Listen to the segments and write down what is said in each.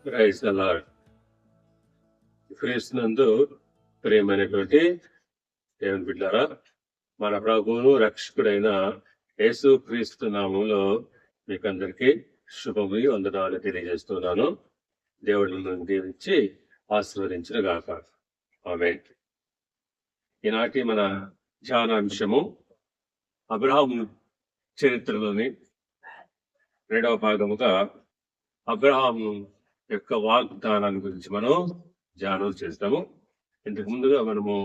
Praise the lord. క్రీస్తునందు ప్రియమైనటువంటి దేవుని బిడ్డలారా, మన ప్రభువును రక్షకుడైన యేసు క్రీస్తు నామంలో మీకందరికీ శుభములు వందనాలు తెలియజేస్తున్నాను. దేవుడి మిమ్మల్ని దీవించి ఆశీర్వదించిన గాక. ఆమేన్. ఈనాటి మన ధ్యానాంశము అబ్రహాము చరిత్రలోని 2వ భాగముగా అబ్రహాము యొక్క వాగ్దానాన్ని గురించి మనం ధ్యానం చేస్తాము. ఇంతకు ముందుగా మనము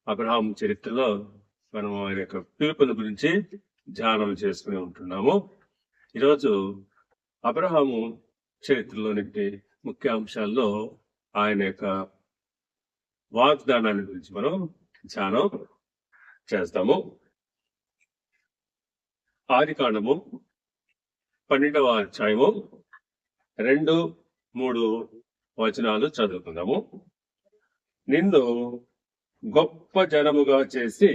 అబ్రహాం చరిత్రలో మనము ఆయన యొక్క పిలుపుల గురించి ధ్యానం చేసుకుని ఉంటున్నాము. ఈరోజు అబ్రహాము చరిత్రలోని ముఖ్య అంశాల్లో ఆయన యొక్క వాగ్దానాన్ని గురించి మనం ధ్యానం చేస్తాము. ఆదికాండము 12వ అధ్యాయము 2-3 వచనాలు చదువుకుందాము. నిన్ను గొప్ప జనముగా చేసి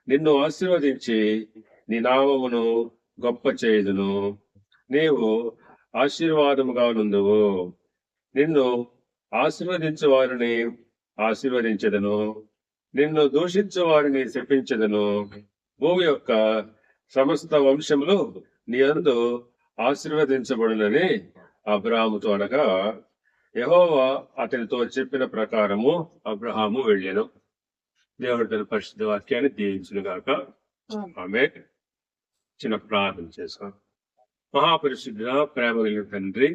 నిన్ను ఆశీర్వదించి నీ నామమును గొప్ప చేయుదును. నీవు ఆశీర్వాదముగా నుందువు. నిన్ను ఆశీర్వదించు వారిని ఆశీర్వదించెదను, నిన్ను దూషించు వారిని శపించెదను. భూమి యొక్క సమస్త వంశములు నీ యందు ఆశీర్వదించబడునని అబ్రహాముతో అనగా, యెహోవా అతనితో చెప్పిన ప్రకారము అబ్రహాము వెళ్ళెను. దేవుడు తన పరిశుద్ధ వాక్యాన్ని దీవించును గాక. ఆమేన్. చిన్న ప్రార్థన చేసుకున్నాం. మహాపరిశుద్ధ ప్రేమ కలిగిన తండ్రి,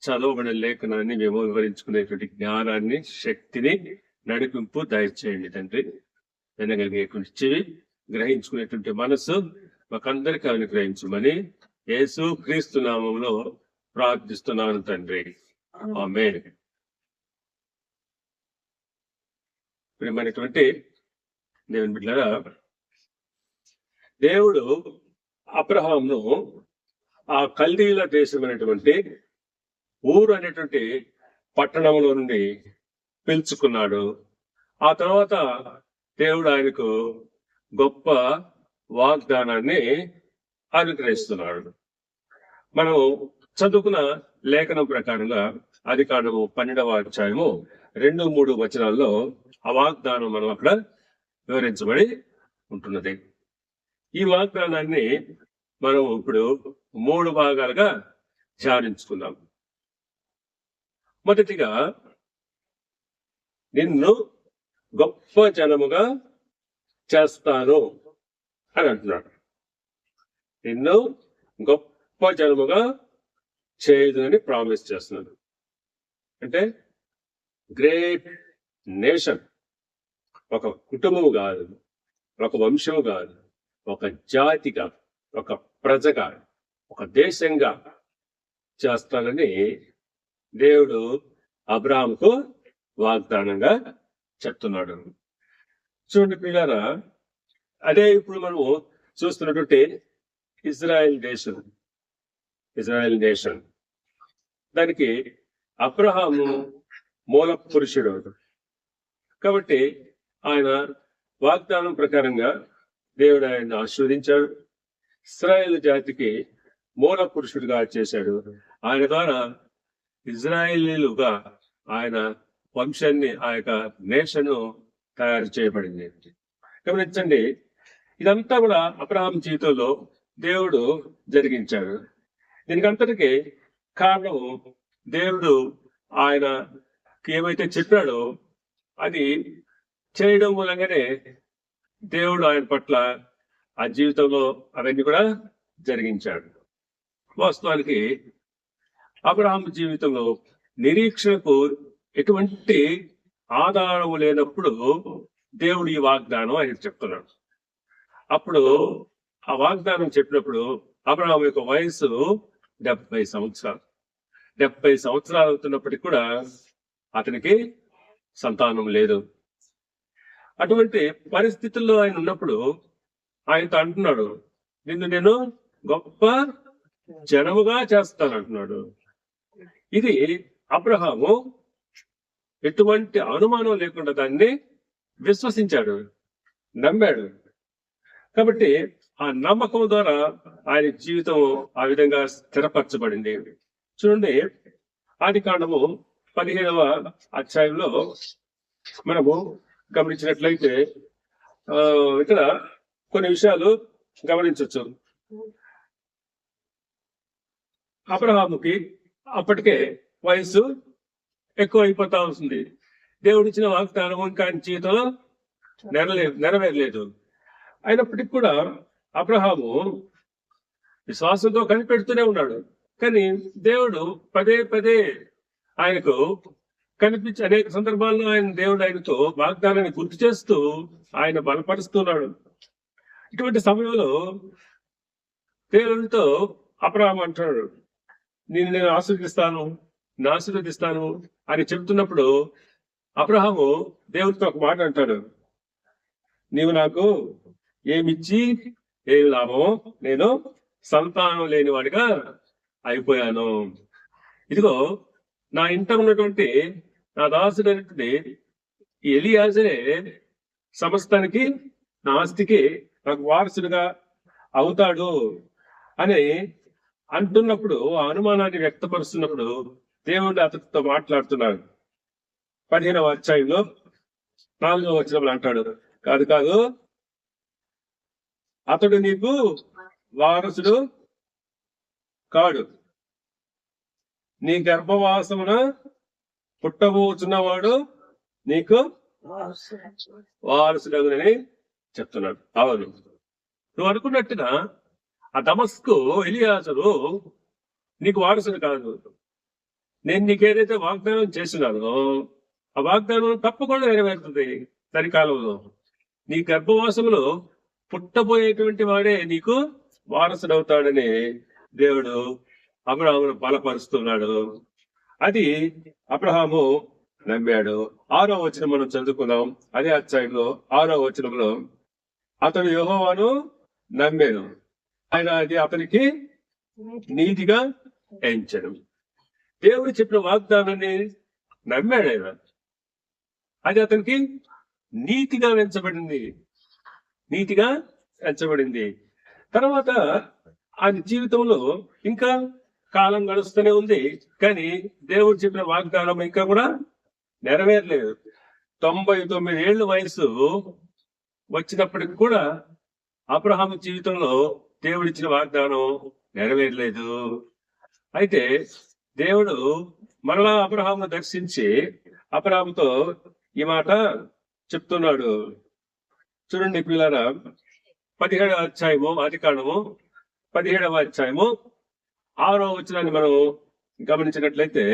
చదవబడిన లేఖనాన్ని మేము వివరించుకునేటువంటి జ్ఞానాన్ని, శక్తిని, నడిపింపు దయచేయండి తండ్రి. వినగలిగేటువంటి చెవి, గ్రహించుకునేటువంటి మనసు మాకందరికీ అనుగ్రహించమని యేసు క్రీస్తు నామములో ప్రార్థిస్తున్నాను తండ్రి. ఆమేన్. ప్రియమైనటువంటి దేవుని బిడ్డలారా, దేవుడు అబ్రహామును ఆ కల్దీల దేశమైనటువంటి ఊరు అనేటువంటి పట్టణంలో నుండి పిలుచుకున్నాడు. ఆ తర్వాత దేవుడు ఆయనకు గొప్ప వాగ్దానాన్ని అనుగ్రహిస్తున్నాడు. మనం చదువుకున్న లేఖనం ప్రకారంగా ఆదికాండము 12వ అధ్యాయము 2-3 వచనాల్లో ఆ వాగ్దానం మనం అక్కడ వివరించబడి ఉంటున్నది. ఈ వాగ్దానాన్ని మనం ఇప్పుడు 3 భాగాలుగా ధ్యానించుకుందాం. మొదటిగా, నిన్ను గొప్ప జనముగా చేస్తాను అని అంటున్నాడు. నిన్ను గొప్ప జనముగా చేయదునని ప్రామిస్ చేస్తున్నాడు. అంటే గ్రేట్ నేషన్, ఒక కుటుంబం కాదు, ఒక వంశం కాదు, ఒక జాతిగా, ఒక ప్రజగా, ఒక దేశంగా చేస్తానని దేవుడు అబ్రహాముకు వాగ్దానంగా చెప్తున్నాడు. చూడండి పిల్లారా, అదే ఇప్పుడు మనము చూస్తున్నటువంటి ఇజ్రాయెల్ దేశం, దానికి అబ్రహాము మూల పురుషుడు. కాబట్టి ఆయన వాగ్దానం ప్రకారంగా దేవుడు ఆయన ఆశీర్వదించాడు. ఇశ్రాయేలు జాతికి మూల పురుషుడిగా చేశాడు. ఆయన ద్వారా ఇజ్రాయేలీలుగా ఆయన వంశాన్ని, ఆ యొక్క నేషన్ తయారు చేయబడింది. గమనించండి, ఇదంతా కూడా అబ్రహాం జీవితంలో దేవుడు జరిగించాడు. దీనికంతటికి కారణం దేవుడు ఆయనకి ఏమైతే చెప్పాడో అది చేయడం మూలంగానే దేవుడు ఆయన పట్ల ఆ జీవితంలో అవన్నీ కూడా జరిగించాడు. వాస్తవానికి అబ్రహాం జీవితంలో నిరీక్షణకు ఎటువంటి ఆధారం లేనప్పుడు దేవుడు ఈ వాగ్దానం ఆయన చెప్తున్నాడు. అప్పుడు ఆ వాగ్దానం చెప్పినప్పుడు అబ్రహాం యొక్క వయసు 70 సంవత్సరాలు. 70 సంవత్సరాలు అవుతున్నప్పటికీ కూడా అతనికి సంతానం లేదు. అటువంటి పరిస్థితుల్లో ఆయన ఉన్నప్పుడు ఆయనతో అంటున్నాడు, నిన్ను నేను గొప్ప జనముగా చేస్తాను అంటున్నాడు. ఇది అబ్రహాము ఎటువంటి అనుమానం లేకుండా దాన్ని విశ్వసించాడు, నమ్మాడు. కాబట్టి ఆ నమ్మకం ద్వారా ఆయన జీవితం ఆ విధంగా స్థిరపరచబడింది. చూడండి, ఆదికాండము 15వ అధ్యాయంలో మనము గమనించినట్లయితే ఇక్కడ కొన్ని విషయాలు గమనించవచ్చు. అబ్రహాముకి అప్పటికే వయసు ఎక్కువ అయిపోతా ఉంటుంది. దేవుడిచ్చిన వాగ్దానం ఇంకా ఆయన జీవితంలో నెరవేరలేదు. అయినప్పటికీ కూడా అబ్రహాము విశ్వాసంతో కనిపెడుతూనే ఉన్నాడు. కానీ దేవుడు పదే పదే ఆయనకు కనిపించి అనేక సందర్భాల్లో దేవుడు ఆయనతో వాగ్దానాన్ని గుర్తు చేస్తూ ఆయన బలపరుస్తున్నాడు. ఇటువంటి సమయంలో దేవుడితో అబ్రహాము అంటున్నాడు, నేను ఆశీర్వదిస్తాను అని చెప్తున్నప్పుడు అబ్రహాము దేవుడితో ఒక మాట అంటాడు, నీవు నాకు ఏమిచ్చి ఏమి లాభమో, నేను సంతానం లేనివాడిగా అయిపోయాను. ఇదిగో నా ఇంట ఉన్నటువంటి నా దాసుడైనటువంటి ఎలియాజరే సమస్తానికి, నా ఆస్తికి నాకు వారసుడిగా అవుతాడు అని అంటున్నప్పుడు, ఆ అనుమానాన్ని వ్యక్తపరుస్తున్నప్పుడు దేవుడు అతనితో మాట్లాడుతున్నాడు. 15వ అధ్యాయంలో 4వ వచనంలో అంటాడు, కాదు అతడు నీకు వారసుడు కాడు, నీ గర్భవాసమున పుట్టబోచున్నవాడు నీకు వారసుడని చెప్తున్నాడు. అవును, నువ్వు అనుకున్నట్టుగా ఆ దమస్కు ఎలియాజరు నీకు వారసుడు కాదు. నేను నీకేదైతే వాగ్దానం చేస్తున్నానో ఆ వాగ్దానం తప్పకుండా నెరవేరుతుంది సరికాలంలో. నీ గర్భవాసంలో పుట్టబోయేటువంటి వాడే నీకు వారసుడవుతాడని దేవుడు అబ్రహామును బలపరుస్తున్నాడు. అది అబ్రహాము నమ్మాడు. 6వ వచనం మనం చదువుకుందాం. అదే అధ్యాయంలో 6వ వచనంలో, అతడు యెహోవాను నమ్మాను, ఆయన అది అతనికి నీతిగా ఎంచెను. దేవుడు చెప్పిన వాగ్దానాన్ని నమ్మాడు ఆయన, అది అతనికి నీతిగా ఎంచబడింది. తర్వాత ఆయన జీవితంలో ఇంకా కాలం గడుస్తూనే ఉంది, కానీ దేవుడు చెప్పిన వాగ్దానం ఇంకా కూడా నెరవేరలేదు. 99 ఏళ్ళు వయసు వచ్చినప్పటికి కూడా అబ్రహాము జీవితంలో దేవుడిచ్చిన వాగ్దానం నెరవేరలేదు. అయితే దేవుడు మరలా అబ్రహామును దర్శించి అబ్రహాముతో ఈ మాట చెప్తున్నాడు. చూడండి పిల్లరా, 17వ అధ్యాయము ఆదికాండము 17వ అధ్యాయము 6వ వచనాన్ని మనం గమనించినట్లయితే,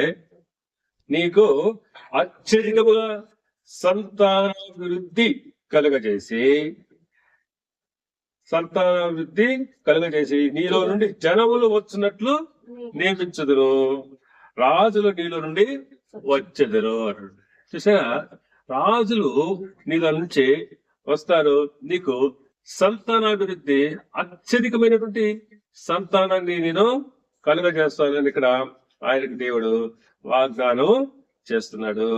నీకు అత్యధికముగా సంతానాభివృద్ధి కలుగజేసి నీలో నుండి జనములు వచ్చినట్లు నియమించుదురు, రాజులు నీలో నుండి వచ్చెదరు. చూసారా, రాజులు నీలో నుంచి వస్తారు, నీకు సంతానాభివృద్ధి, అత్యధికమైనటువంటి సంతానాన్ని నేను కలుగజేస్తానని ఇక్కడ ఆయనకు దేవుడు వాగ్దానం చేస్తున్నాడు.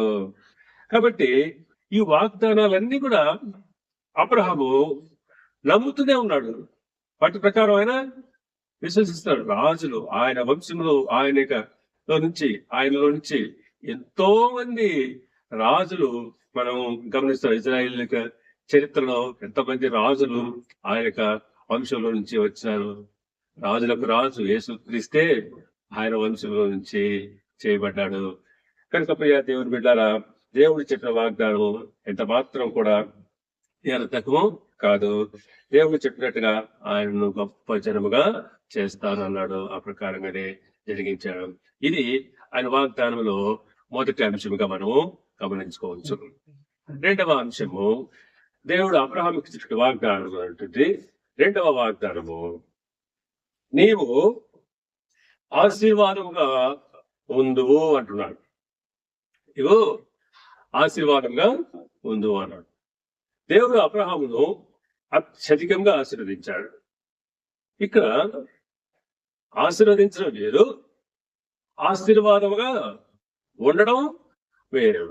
కాబట్టి ఈ వాగ్దానాలన్నీ కూడా అబ్రహాము నమ్ముతూనే ఉన్నాడు. వాటి ప్రకారం ఆయన విశ్వసిస్తాడు. రాజులు ఆయన వంశంలో ఆయనలో నుంచి ఎంతో మంది రాజులు మనం గమనిస్తాం. ఇజ్రాయేల్ చరిత్రలో ఎంతమంది రాజులు ఆయన వంశంలో నుంచి వచ్చినారు. రాజులకు రాజు యేసుక్రీస్తే ఆయన వంశంలో నుంచి చేయబడ్డాడు. కనుక ప్రియ దేవుని బిడ్డారా, దేవుడు చెప్పిన వాగ్దానం ఎంత మాత్రం కూడా నిరర్థకము కాదు. దేవుడు చెప్పినట్టుగా ఆయనను గొప్ప జనముగా చేస్తాను అన్నాడు. ఆ ప్రకారంగానే జరిగించాడు. ఇది ఆయన వాగ్దానంలో మొదటి అంశముగా మనము గమనించుకోవచ్చు. రెండవ అంశము, దేవుడు అబ్రహాముకి ఇచ్చిన వాగ్దానం అంటుంది. రెండవ వాగ్దానము, నీవు ఆశీర్వాదముగా ఉందువు అంటున్నాడు. ఇగో ఆశీర్వాదంగా ఉందువు అన్నాడు. దేవుడు అబ్రహామును అత్యధికంగా ఆశీర్వదించాడు. ఇక్కడ ఆశీర్వదించడం వేరు, ఆశీర్వాదముగా ఉండడం వేరు.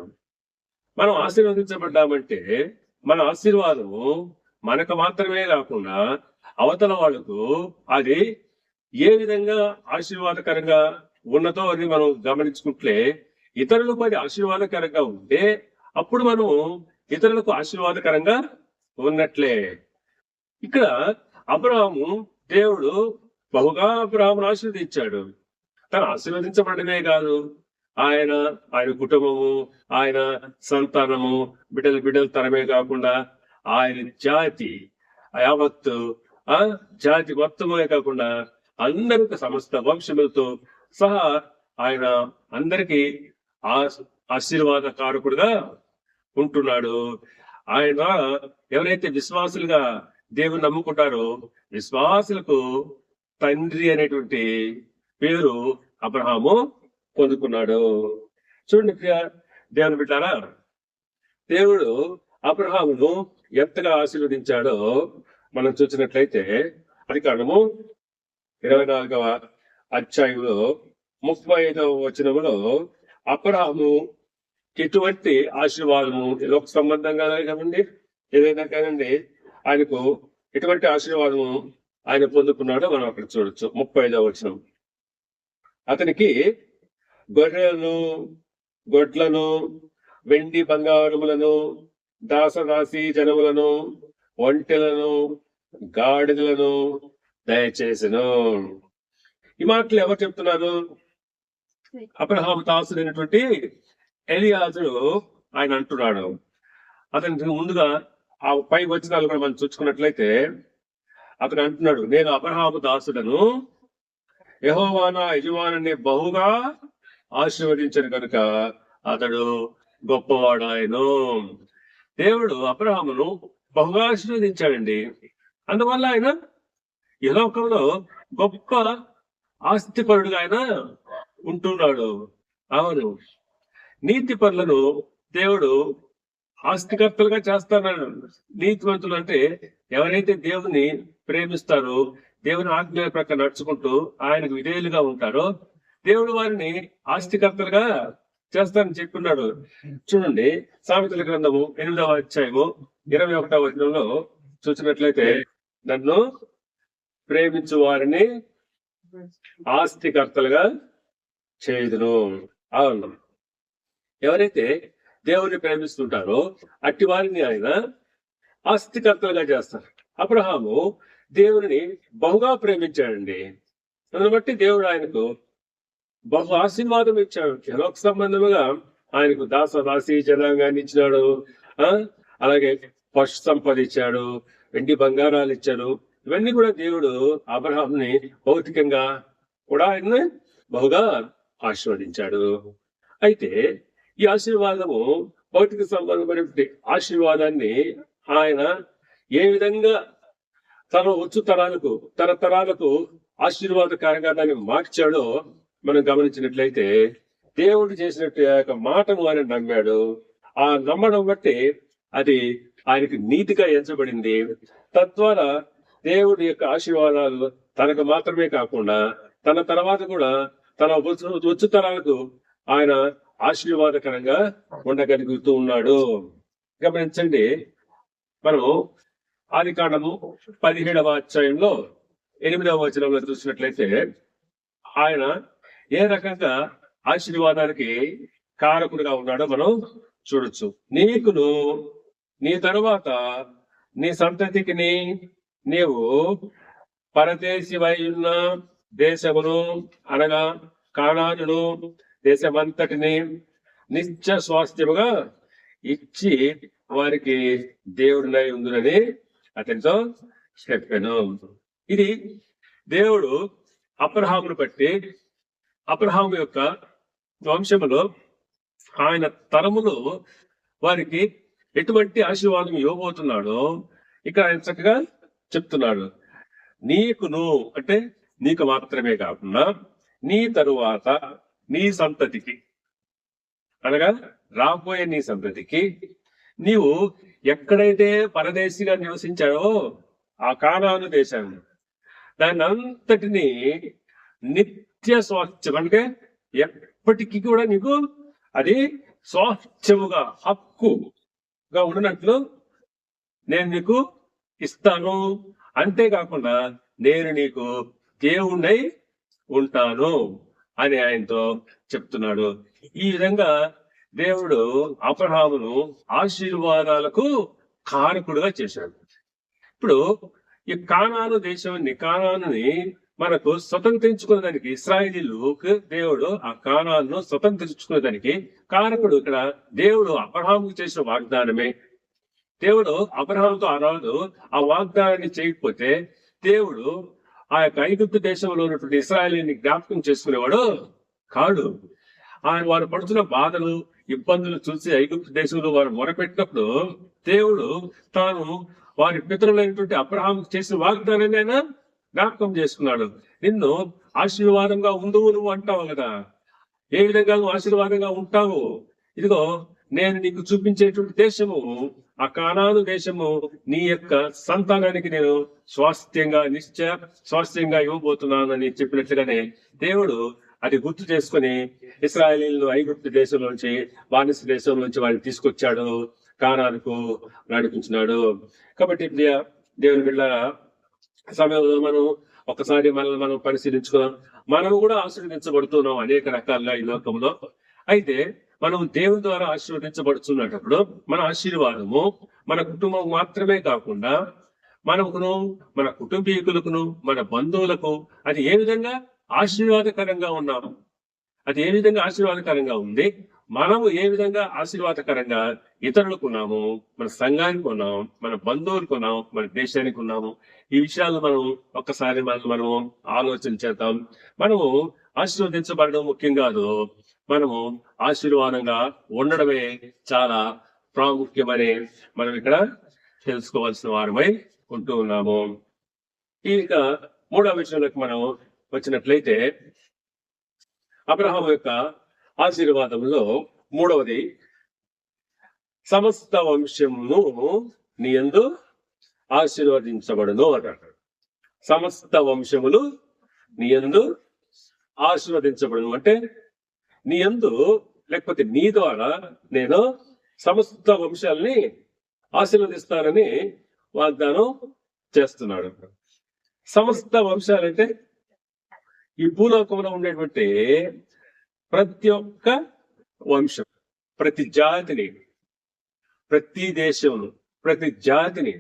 మనం ఆశీర్వదించబడ్డామంటే మన ఆశీర్వాదము మనకు మాత్రమే కాకుండా అవతల వాళ్లకు అది ఏ విధంగా ఆశీర్వాదకరంగా ఉన్నదో అని మనం గమనించుకుంటే ఇతరులకు అది ఆశీర్వాదకరంగా ఉంటే అప్పుడు మనం ఇతరులకు ఆశీర్వాదకరంగా ఉన్నట్లే. ఇక్కడ అబ్రహాము దేవుడు బహుగా అబ్రహామును ఆశీర్వదించాడు. తను ఆశీర్వదించబడమే కాదు, ఆయన కుటుంబము, ఆయన సంతానము, బిడ్డల తరమే కాకుండా ఆయన జాతి యావత్తు జాతి మొత్తమే కాకుండా అందరికి సమస్త వంశములతో సహా ఆయన అందరికీ ఆశీర్వాద కారకుడుగా ఉంటున్నాడు. ఆయన ఎవరైతే విశ్వాసులుగా దేవుని నమ్ముకుంటారో విశ్వాసులకు తండ్రి అనేటువంటి పేరు అబ్రహాము పొందుకున్నాడు. చూడండి దేవుని బిడ్డారా, దేవుడు అబ్రహామును ఎంతగా ఆశీర్వదించాడో మనం చూసినట్లయితే ఆదికాండము 24వ అధ్యాయంలో 35వ వచనములో అబ్రహాము ఎటువంటి ఆశీర్వాదము లోక సంబంధంగా కానివ్వండి ఏదైనా కానివ్వండి ఆయనకు ఎటువంటి ఆశీర్వాదము ఆయన పొందుకున్నాడో మనం అక్కడ చూడొచ్చు. 35వ వచనం, అతనికి గొర్రెలను గొడ్లను వెండి బంగారములను దాసదాసి జనములను ఒంటెలను గాడిదలను దయచేసెను. ఈ మాటలు ఎవరు చెప్తున్నారు? అబ్రహాము దాసుడైనటువంటి ఎలియాజరు ఆయన అంటున్నాడు. అతనికి ముందుగా ఆ పై వచనాలు కూడా మనం చూసుకున్నట్లయితే అతను అంటున్నాడు, నేను అబ్రహాము దాసుడను, యెహోవా నా యజమానుని బహుగా ఆశీర్వదించను కనుక అతడు గొప్పవాడాయను. దేవుడు అబ్రహామును బహుగా ఆశీర్వదించాడండి. అందువల్ల ఆయన ఈ లోకంలో గొప్ప ఆస్తిపరుడుగా ఆయన ఉంటున్నాడు. అవును, నీతి పరులను దేవుడు ఆస్తికర్తలుగా చేస్తాడు. నీతివంతులు అంటే ఎవరైతే దేవుని ప్రేమిస్తారో, దేవుని ఆజ్ఞల ప్రకారం నడుచుకుంటూ ఆయనకు విధేయులుగా ఉంటారో దేవుడు వారిని ఆస్తికర్తలుగా చేస్తానని చెప్పున్నాడు. చూడండి, సామెతల గ్రంథము 8వ అధ్యాయము 21వ వచనంలో చూసినట్లయితే, నన్ను ప్రేమించు వారిని ఆస్తికర్తలుగా చేయుదును. అవును, ఎవరైతే దేవుని ప్రేమిస్తుంటారో అట్టి వారిని ఆయన ఆస్తికర్తలుగా చేస్తారు. అబ్రహాము దేవుని బహుగా ప్రేమించాడండి. దాన్ని బట్టి దేవుడు ఆయనకు బహు ఆశీర్వాదం ఇచ్చాడు. లోక సంబంధముగా ఆయనకు దాసదాసి జనాంగాన్ని ఇచ్చినాడు. అలాగే పశు సంపద ఇచ్చాడు, వెండి బంగారాలు ఇచ్చాడు. ఇవన్నీ కూడా దేవుడు అబ్రహాంని భౌతికంగా కూడా ఆయన్ని బహుగా ఆశీర్వదించాడు. అయితే ఈ ఆశీర్వాదము భౌతిక సంబంధమైన ఆశీర్వాదాన్ని ఆయన ఏ విధంగా తన తరాలకు ఆశీర్వాదకరంగా దాన్ని మార్చాడో మనం గమనించినట్లయితే, దేవుడు చేసినట్టు యొక్క మాటను ఆయన నమ్మాడు. ఆ నమ్మడం బట్టి అది ఆయనకు నీతిగా ఎంచబడింది. తద్వారా దేవుడి యొక్క ఆశీర్వాదాలు తనకు మాత్రమే కాకుండా తన తర్వాత కూడా తన వచ్చు తరాలకు ఆయన ఆశీర్వాదకరంగా ఉండగలుగుతూ ఉన్నాడు. గమనించండి, మనం ఆదికాండము 17వ అధ్యాయంలో 8వ వచనంలో చూసినట్లయితే ఆయన ఏ రకంగా ఆశీర్వాదానికి కారకుడిగా ఉన్నాడో మనం చూడొచ్చు. నీకును నీ తరువాత నీ సంతతికి నీవు పరదేశివై ఉన్న దేశమును అనగా కానానును దేశమంతటిని నిత్య స్వాస్థ్యముగా ఇచ్చి వారికి దేవుడినై ఉందని అతనితో చెప్పాను. ఇది దేవుడు అబ్రహామును బట్టి అబ్రహాము యొక్క వంశములో ఆయన తరములో వారికి ఎటువంటి ఆశీర్వాదం ఇవ్వబోతున్నాడో ఇక్కడ ఆయన చక్కగా చెప్తున్నాడు. నీకును అంటే నీకు మాత్రమే కాకుండా నీ తరువాత నీ సంతతికి అనగా రాబోయే నీ సంతతికి నీవు ఎక్కడైతే పరదేశిగా నివసించాడో ఆ కానాను దేశాన్ని దాన్ని అంతటిని నిత్య స్వాస్థ్యం అంటే ఎప్పటికీ కూడా నీకు అది స్వాస్థ్యముగా హక్కుగా ఉన్నట్లు నేను నీకు ఇస్తాను. అంతేకాకుండా నేను నీకు దేవుణ్ణై ఉంటాను అని ఆయనతో చెప్తున్నాడు. ఈ విధంగా దేవుడు అబ్రహామును ఆశీర్వాదాలకు కారకుడుగా చేశాడు. ఇప్పుడు ఈ కానానుని మనకు స్వతంత్రించుకునేదానికి ఇశ్రాయేలీయులకు దేవుడు ఆ కానాను స్వతంత్రించుకునేదానికి కారకుడు ఇక్కడ దేవుడు అబ్రహాముకు చేసిన వాగ్దానమే. దేవుడు అబ్రహాముతో ఆనాడు ఆ వాగ్దానాన్ని చేయకపోతే దేవుడు ఆ యొక్క ఐగుప్తు దేశంలో ఉన్నటువంటి ఇశ్రాయేలీని జ్ఞాపకం చేసుకునేవాడు కాడు. ఆయన వారు పడుతున్న బాధలు ఇబ్బందులు చూసి ఐగుప్తు దేశంలో వారు మొరపెట్టినప్పుడు దేవుడు తాను వారి పితరులైనటువంటి అబ్రహాం చేసిన వాగ్దానాన్ని ఆయన జ్ఞాపకం చేసుకున్నాడు. నిన్ను ఆశీర్వాదంగా ఉండు నువ్వు అంటావు కదా, ఏ విధంగా నువ్వు ఆశీర్వాదంగా ఉంటావు? ఇదిగో నేను నీకు చూపించేటువంటి దేశము, ఆ కానాను దేశము నీ యొక్క సంతానానికి నేను స్వాస్థ్యంగా ఇవ్వబోతున్నానని చెప్పినట్లుగానే దేవుడు అది గుర్తు చేసుకుని ఇశ్రాయేలీయులను ఐగుప్తు దేశం నుంచి బానిస దేశం నుంచి వాడిని తీసుకొచ్చాడు, కానానుకు నడిపించినాడు. కాబట్టి దేవుని బిడ్డ సమయంలో మనం ఒకసారి మనల్ని మనం పరిశీలించుకున్నాం. మనం కూడా ఆశీర్వదించబడుతున్నాం అనేక రకాలుగా ఈ లోకంలో. అయితే మనం దేవుని ద్వారా ఆశీర్వదించబడుతున్నప్పుడు మన ఆశీర్వాదము మన కుటుంబం మాత్రమే కాకుండా మనకును, మన కుటుంబీకులకును, మన బంధువులకు అది ఏ విధంగా ఆశీర్వాదకరంగా ఉన్నాము, అది ఏ విధంగా ఆశీర్వాదకరంగా ఉంది, మనము ఏ విధంగా ఆశీర్వాదకరంగా ఇతరులకు ఉన్నాము, మన సంఘానికి ఉన్నాం, మన బంధువులకు ఉన్నాం, మన దేశానికి ఉన్నాము. ఈ విషయాలు మనం ఒక్కసారి మనము ఆలోచన చేద్దాం. మనము ఆశీర్వదించబడడం ముఖ్యం కాదు, మనము ఆశీర్వాదంగా ఉండడమే చాలా ప్రాముఖ్యమని మనం ఇక్కడ తెలుసుకోవాల్సిన వారమై ఉంటూ ఉన్నాము. ఇక మూడవ విషయంలోకి మనం వచ్చినట్లయితే అబ్రహాము యొక్క ఆశీర్వాదంలో మూడవది సమస్త వంశమును నీ యందు ఆశీర్వదించబడును అంటాడు. సమస్త వంశములు నీ యందు ఆశీర్వదించబడును అంటే నీ యందు లేకపోతే నీ ద్వారా నేను సమస్త వంశాలని ఆశీర్వదిస్తానని వాగ్దానం చేస్తున్నాడు. సమస్త వంశాలంటే ఈ భూలోకంలో ఉండేటువంటి ప్రతి ఒక్క వంశం, ప్రతి జాతిని, ప్రతి దేశంలో ప్రతి జాతిని,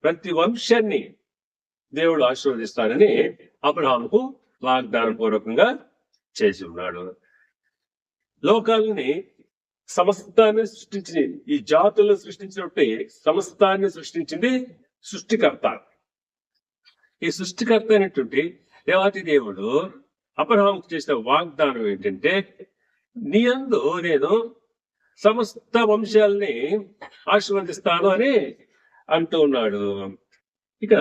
ప్రతి వంశాన్ని దేవుడు ఆశీర్వదిస్తాడని అబ్రహాముకు వాగ్దాన పూర్వకంగా చేసి ఉన్నాడు. లోకాలని సమస్తాన్ని సృష్టించి ఈ జాతులను సృష్టించినట్టు సమస్తాన్ని సృష్టించింది సృష్టికర్త. ఈ సృష్టికర్త అయినటువంటి దేవాతి దేవుడు అబ్రహాముకు చేసిన వాగ్దానం ఏంటంటే నీ యందు నేను సమస్త వంశాలని ఆశీర్వదిస్తాను అని అంటూ ఉన్నాడు. ఇక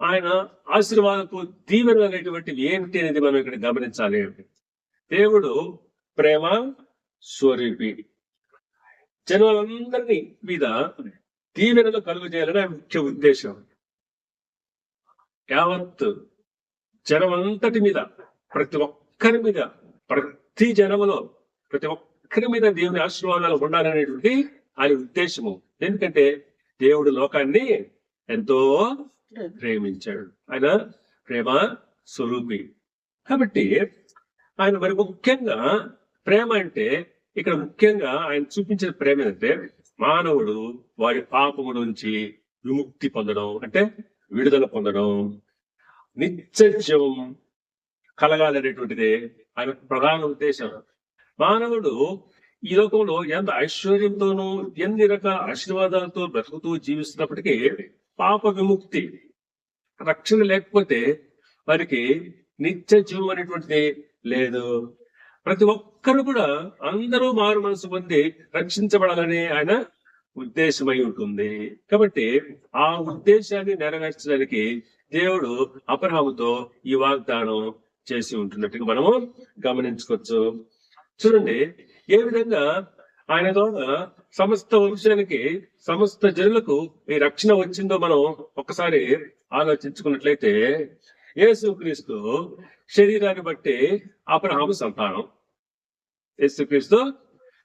ఆయన ఆశీర్వాదపు దీవెనలు అనేటువంటివి ఏమిటి అనేది మనం ఇక్కడ గమనించాలి. దేవుడు ప్రేమ స్వరూపి, జనులందరినీ మీద దీవెనలు కలుగు చేయాలని ముఖ్య ఉద్దేశం. యావత్ జనమంతటి మీద, ప్రతి ఒక్కరి మీద, ప్రతి జనములో ప్రతి ఒక్కరి మీద దేవుని ఆశీర్వాదాలు ఉండాలనేటువంటి ఆయన ఉద్దేశము. ఎందుకంటే దేవుడు లోకాన్ని ఎంతో ప్రేమించాడు, ఆయన ప్రేమ స్వరూపి. కాబట్టి ఆయన మరి ముఖ్యంగా ప్రేమ అంటే ఇక్కడ ముఖ్యంగా ఆయన చూపించిన ప్రేమ ఏంటంటే మానవుడు వాడి పాపము నుంచి విముక్తి పొందడం, అంటే విడుదల పొందడం, నిత్య జీవం కలగాలనేటువంటిది ఆయన ప్రధాన ఉద్దేశం. మానవుడు ఈ లోకంలో ఎంత ఐశ్వర్యంతోనూ ఎన్ని రకాల ఆశీర్వాదాలతో బ్రతుకుతూ జీవిస్తున్నప్పటికీ పాప విముక్తి, రక్షణ లేకపోతే వారికి నిత్య జీవం అనేటువంటిది లేదు. ప్రతి ఒక్కరు కూడా అందరూ మారు మనసు పొంది రక్షించబడాలని ఆయన ఉద్దేశమై ఉంటుంది. కాబట్టి ఆ ఉద్దేశాన్ని నెరవేర్చడానికి దేవుడు అబ్రహాముతో ఈ వాగ్దానం చేసి ఉంటున్నట్టుగా మనము గమనించుకోవచ్చు. చూడండి ఏ విధంగా ఆయన ద్వారా సమస్త వంశానికి, సమస్త జనులకు ఈ రక్షణ వచ్చిందో మనం ఒక్కసారి ఆలోచించుకున్నట్లయితే యేసుక్రీస్తు శరీరాన్ని బట్టి అబ్రహాము సంతానం. యేసుక్రీస్తు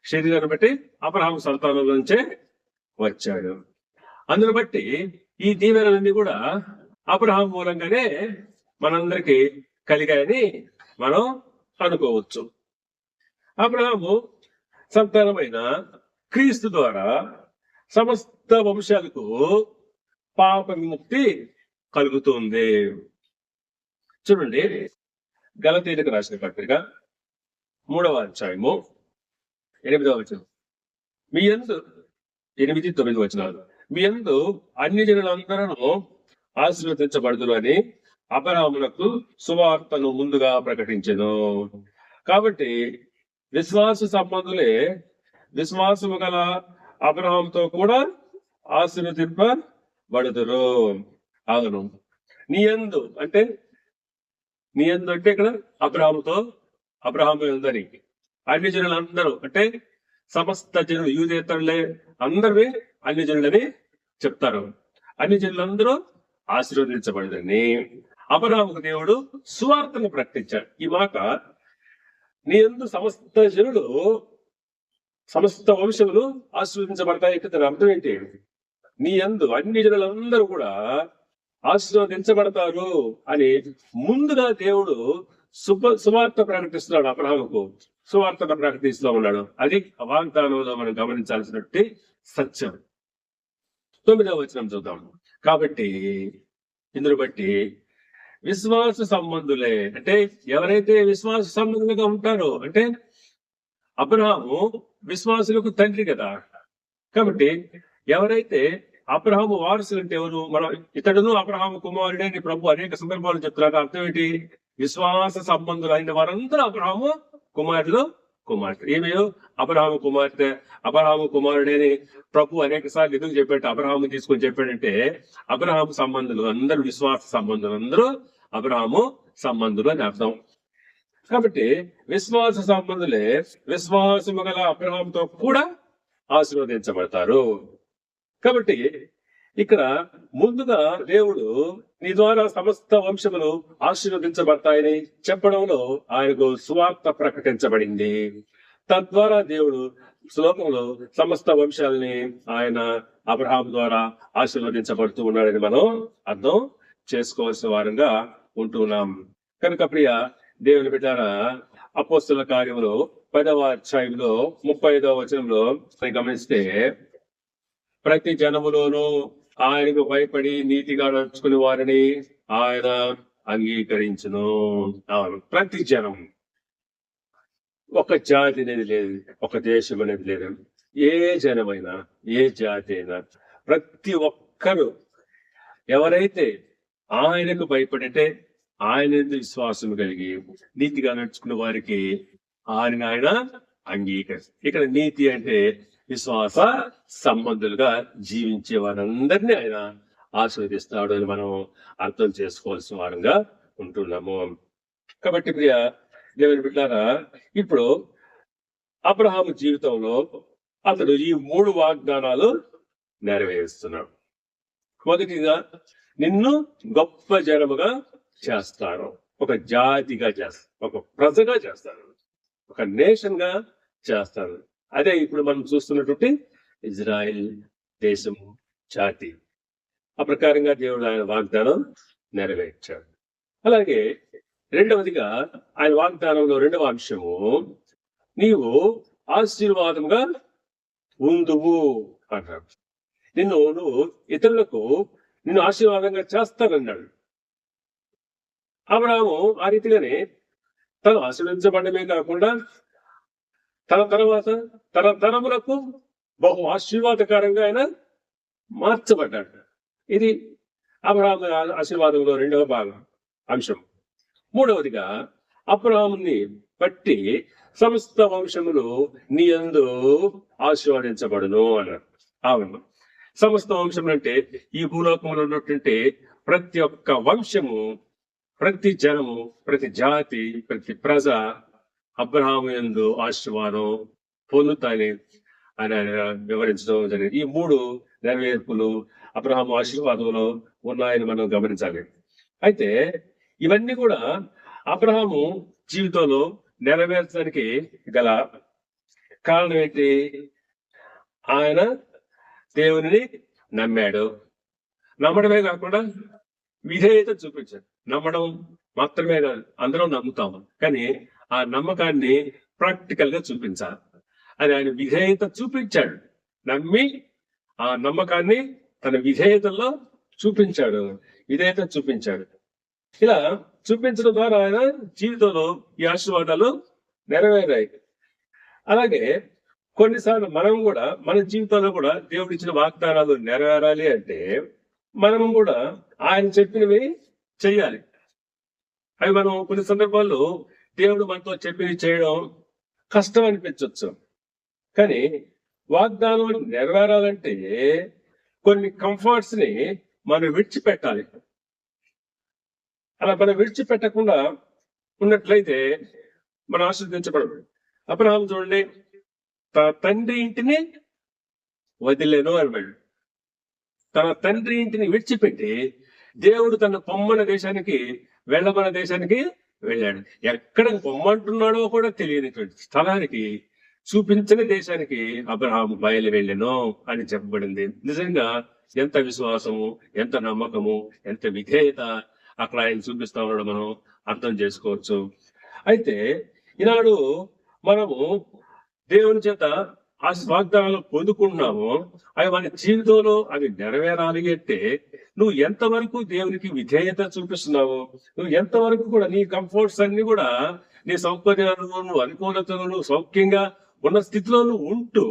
శరీరాన్ని బట్టి అబ్రహాము సంతానం నుంచే వచ్చాడు. అందును బట్టి ఈ దీవెనలన్నీ కూడా అబ్రహాం మూలంగానే మనందరికి కలిగాయని మనం అనుకోవచ్చు. అబ్రహాము సంతానమైన క్రీస్తు ద్వారా సమస్త వంశాలకు పాప విముక్తి కలుగుతుంది. చూడండి, గలతీయులకు రాసిన పత్రిక 3వ అధ్యాయము 8వ వచనం. మీ యందు 8-9 వచనాలు. మీ యందు అన్ని జనులందరూ ఆశీర్వదించబడుదురు అని అబ్రహామునకు సువార్తను ముందుగా ప్రకటించెను. కాబట్టి విశ్వాస సంబంధులే విశ్వాసము గల అబ్రహాముతో కూడా ఆశీర్వదింపబడుదురు. అవును, నీ యందు అంటే ఇక్కడ అబ్రహాము ఉందని అన్ని జనులందరూ అంటే సమస్త జనులు, యూదేతరులే అందరూ అన్ని జనులని చెప్తారు. అన్ని జనులందరూ ఆశీర్వదించబడదని అబ్రహాముకు దేవుడు సువార్తను ప్రకటించాడు. ఈ మాట నీ యందు సమస్త జనులు, సమస్త వంశములు ఆశీర్వదించబడతాయి అంటే దాని అర్థం ఏంటి? నీ యందు అన్ని జనులందరూ కూడా ఆశీర్వదించబడతారు అని ముందుగా దేవుడు సువార్త ప్రకటిస్తున్నాడు. అబ్రహాముకు సువార్తను ప్రకటిస్తూ ఉన్నాడు. అది వాగ్దానంలో మనం గమనించాల్సినట్టు సత్యం. 9వ వచనం చూద్దాం. కాబట్టి ఇందును బట్టి విశ్వాస సంబంధులే అంటే ఎవరైతే విశ్వాస సంబంధులుగా ఉంటారో అంటే అబ్రహాము విశ్వాసులకు తండ్రి కదా. కాబట్టి ఎవరైతే అబ్రహాము వారసులు అంటే ఎవరు? మనం ఇతడును అబ్రహాము కుమారుడే అని ప్రభు అనేక సందర్భాలు చెప్తున్నారు. అర్థం ఏంటి? విశ్వాస సంబంధులు అయిన వారందరూ అబ్రహాము కుమారుడు. ఏమేయో అబ్రహాము కుమార్తె, అబ్రహాము కుమారుడేని ప్రభు అనేక సార్లు ఎందుకు చెప్పాడు? అబ్రహాము తీసుకొని చెప్పాడంటే అబ్రహాము సంబంధులు అందరూ, విశ్వాస సంబంధులు అందరూ అబ్రహాము సంబంధులు అని అర్థం. కాబట్టి విశ్వాస సంబంధులే విశ్వాసము గల అబ్రహాముతో కూడా ఆశీర్వదించబడతారు. కాబట్టి ఇక్కడ ముందుగా దేవుడు నీ ద్వారా సమస్త వంశములు ఆశీర్వదించబడతాయని చెప్పడంలో ఆయనకు సువార్త ప్రకటించబడింది. తద్వారా దేవుడు శ్లోకంలో సమస్త వంశాలని ఆయన అబ్రహాం ద్వారా ఆశీర్వదించబడుతూ ఉన్నాడని మనం అర్థం చేసుకోవాల్సిన వారంగా ఉంటున్నాం. కనుక ప్రియ దేవుని బిడ్డారా, అపోస్తలుల కార్యములో 10వ అధ్యాయంలో 35వ వచనంలో గమనిస్తే ప్రతి జనములోనూ ఆయనకు భయపడి నీతిగా నడుచుకునే వారిని ఆయన అంగీకరించును. అవును, ప్రతి జనం, ఒక జాతి అనేది లేదు, ఒక దేశం అనేది లేదు. ఏ జనమైనా, ఏ జాతి అయినా, ప్రతి ఒక్కరు ఎవరైతే ఆయనకు భయపడితే ఆయన విశ్వాసం కలిగి నీతిగా నడుచుకునే వారికి ఆయన అంగీకరిస్తారు. ఇక్కడ నీతి అంటే విశ్వాస సంబంధులుగా జీవించే వారందరినీ ఆయన ఆశీర్వదిస్తాడు అని మనం అర్థం చేసుకోవాల్సిన వారంగా ఉంటున్నాము. కాబట్టి ప్రియ దేవుని బిడ్డారా, ఇప్పుడు అబ్రహాము జీవితంలో అతడు ఈ 3 వాగ్దానాలు నెరవేరుస్తున్నాడు. మొదటిగా, నిన్ను గొప్ప జనముగా చేస్తాను, ఒక జాతిగా చేస్తాను, ఒక ప్రజగా చేస్తాను, ఒక నేషన్ గా చేస్తాను. అదే ఇప్పుడు మనం చూస్తున్నటువంటి ఇజ్రాయెల్ దేశము, జాతి. ఆ ప్రకారంగా దేవుడు ఆయన వాగ్దానం నెరవేర్చాడు. అలాగే రెండవదిగా ఆయన వాగ్దానంలో 2వ అంశము, నీవు ఆశీర్వాదంగా ఉందువు అన్నాడు. నువ్వు ఇతరులకు నిన్ను ఆశీర్వాదంగా చేస్తానన్నాడు. అబ్రహాము ఆ రీతిగానే తను ఆశీర్వదించబడమే కాకుండా తన తర్వాత తన తరములకు బహు ఆశీర్వాదకరంగా ఆయన మార్చబడ్డాడు. ఇది అబ్రహాము ఆశీర్వాదంలో 2వ భాగం అంశం. మూడవదిగా, అబ్రహాముని బట్టి సమస్త వంశములు నీ యందు ఆశీర్వదించబడును అన్నాడు. అవును, సమస్త వంశములు అంటే ఈ భూలోకంలో ఉన్నటువంటి ప్రతి ఒక్క వంశము, ప్రతి జనము, ప్రతి జాతి, ప్రతి ప్రజ అబ్రహాము యందు ఆశీర్వాదం పొందుతాయని ఆయన వివరించడం జరిగింది. ఈ 3 నెరవేర్పులు అబ్రహాము ఆశీర్వాదంలో ఉన్నాయని మనం గమనించాలి. అయితే ఇవన్నీ కూడా అబ్రహాము జీవితంలో నెరవేర్చడానికి గల కారణం ఏంటి? ఆయన దేవుని నమ్మాడు. నమ్మడమే కాకుండా విధేయత చూపించాడు. నమ్మడం మాత్రమే కాదు, అందరం నమ్ముతాము, కానీ ఆ నమ్మకాన్ని ప్రాక్టికల్ గా చూపించాలి. అని ఆయన విధేయత చూపించాడు. నమ్మి ఆ నమ్మకాన్ని తన విధేయతలో చూపించాడు. విధేయత చూపించాడు. ఇలా చూపించడం ద్వారా ఆయన జీవితంలో ఈ ఆశీర్వాదాలు నెరవేరాయి. అలాగే కొన్నిసార్లు మనం కూడా మన జీవితంలో కూడా దేవుడు ఇచ్చిన వాగ్దానాలు నెరవేరాలి అంటే మనం కూడా ఆయన చెప్పినవి చెయ్యాలి. అవి మనం కొన్ని సందర్భాల్లో దేవుడు మనతో చెప్పినవి చేయడం కష్టం అనిపించవచ్చు. కానీ వాగ్దానం నెరవేరాలంటే కొన్ని కంఫర్ట్స్ ని మనం విడిచిపెట్టాలి. అలా మనం విడిచిపెట్టకుండా ఉన్నట్లయితే మనం ఆశీర్వదించబడదు. అబ్రహాము చూడండి, తన తండ్రి ఇంటిని వదిలేను అన్నాడు. తన తండ్రి ఇంటిని విడిచిపెట్టి దేవుడు తన పొమ్మన దేశానికి వెళ్ళమన్న దేశానికి వెళ్ళాడు. ఎక్కడ పొమ్మంటున్నాడో కూడా తెలియనిటువంటి స్థలానికి, చూపించని దేశానికి అబ్రహాము బయలు వెళ్ళెను అని చెప్పబడింది. నిజంగా ఎంత విశ్వాసము, ఎంత నమ్మకము, ఎంత విధేయత అక్కడ ఆయన చూపిస్తా ఉన్నాడు మనం అర్థం చేసుకోవచ్చు. అయితే ఈనాడు మనము దేవుని చేత ఆ వాగ్దానాలు పొందుకుంటున్నాము. అవి మన జీవితంలో అవి నెరవేరాలి అంటే నువ్వు ఎంతవరకు దేవునికి విధేయత చూపిస్తున్నావు, నువ్వు ఎంతవరకు కూడా నీ కంఫర్ట్స్ అన్ని కూడా, నీ సౌకర్యాలను, నువ్వు అనుకూలతను, నువ్వు సౌఖ్యంగా ఉన్న స్థితిలో నువ్వు ఉంటూ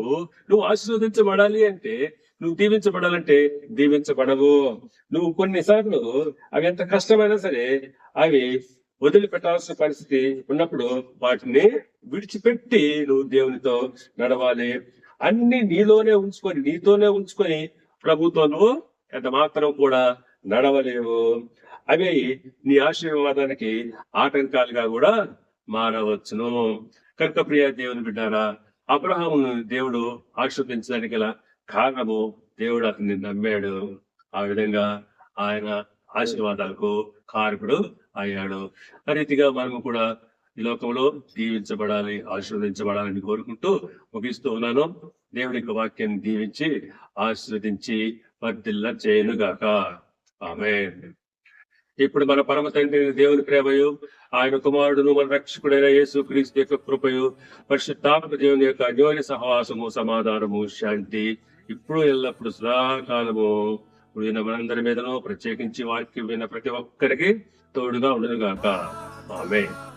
నువ్వు ఆశీర్వదించబడాలి అంటే, నువ్వు దీవించబడాలంటే దీవించబడవు. నువ్వు కొన్నిసార్లు అవి ఎంత కష్టమైనా సరే అవి వదిలిపెట్టాల్సిన పరిస్థితి ఉన్నప్పుడు వాటిని విడిచిపెట్టి నువ్వు దేవునితో నడవాలి. అన్ని నీతోనే ఉంచుకొని ప్రభుతో నువ్వు ఎంత మాత్రం కూడా నడవలేవు. అవి నీ ఆశీర్వాదానికి ఆటంకాలుగా కూడా మారవచ్చును. కనుక ప్రియ దేవుని బిడ్డారా, అబ్రహామును దేవుడు ఆశీర్వదించడానికి గల కారణము దేవుడు అతన్ని నమ్మాడు. ఆ విధంగా ఆయన ఆశీర్వాదాలకు కారకుడు అయ్యాడు. ఆ రీతిగా మనము కూడా ఈ లోకంలో దీవించబడాలి, ఆశీర్వదించబడాలని కోరుకుంటూ ముగిస్తూ ఉన్నాను. దేవుడి యొక్క వాక్యాన్ని దీవించి ఆశీర్వదించి వర్ధిల్ల చేయనుగాక. ఆమేన్. ఇప్పుడు మన పరమ తండ్రి దేవుని ప్రేమయు, ఆయన కుమారుడును మన రక్షకుడైన యేసు క్రీస్తు యొక్క కృపయు, పరిశుద్ధాత్మ దేవుని యొక్క అన్యోన్య సహవాసము, సమాధానము, శాంతి ఇప్పుడు ఎల్లప్పుడు సదాకాలము విన్న మనందరి మీదను, ప్రత్యేకించి వాక్యం విన్న ప్రతి ఒక్కరికి తోడుగా ఉండును గాక. ఆమేన్.